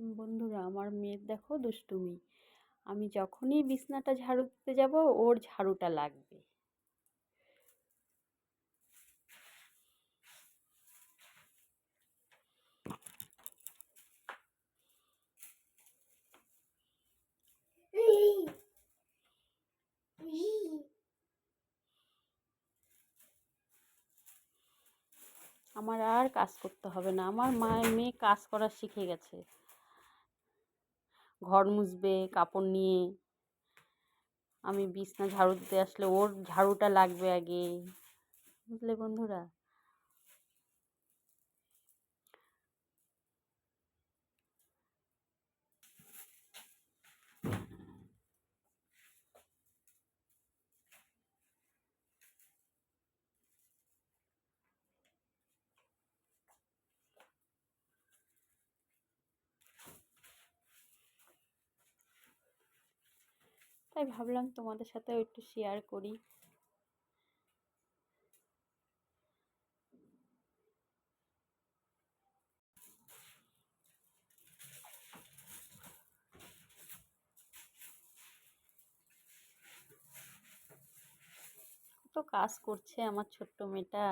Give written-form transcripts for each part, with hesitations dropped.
বন্ধুরা, আমার মেয়ের দেখো দুষ্টুমি। আমি যখনই বিছনাটা ঝাড়ু দিতে যাব, ওর ঝাড়ুটা লাগবে। আমার আর কাজ করতে হবে না, আমার মেয়ে কাজ করা শিখে গেছে। ঘর মুছবে কাপড় নিয়ে, আমি বিছনা ঝাড়ু দিতে আসলে ওর ঝাড়ুটা লাগবে আগে, বুঝলে বন্ধুরা? তাই ভাবলাম তোমাদের সাথেও একটু শেয়ার করি। কত কাজ করছে আমার ছোট্ট মেয়েটা।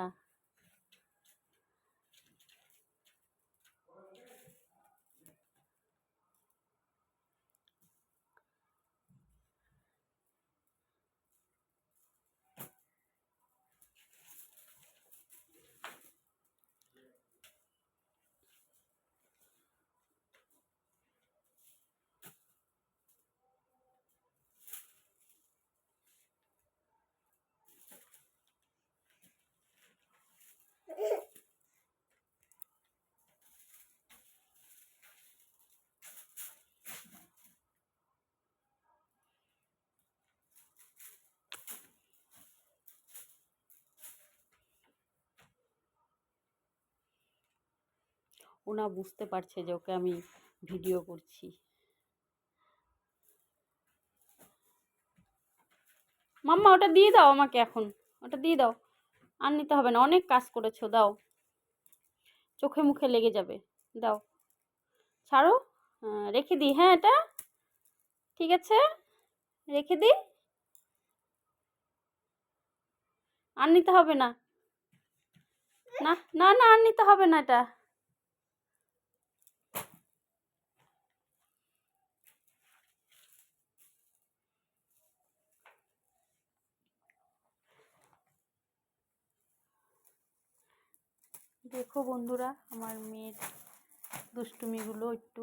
ওনা বুঝতে পারছে যে ওকে আমি ভিডিও করছি। মাম্মা ওটা দিয়ে দাও আমাকে, এখন ওটা দিয়ে দাও, আর নিতে হবে না, অনেক কাজ করেছো, দাও, চোখে মুখে লেগে যাবে, দাও, ছাড়ো। রেখে দিই, হ্যাঁ এটা ঠিক আছে, রেখে দিই, আর নিতে হবে না, না না না, আর নিতে হবে না এটা। দেখো বন্ধুরা, আমার মেয়ের দুষ্টুমিগুলো একটু।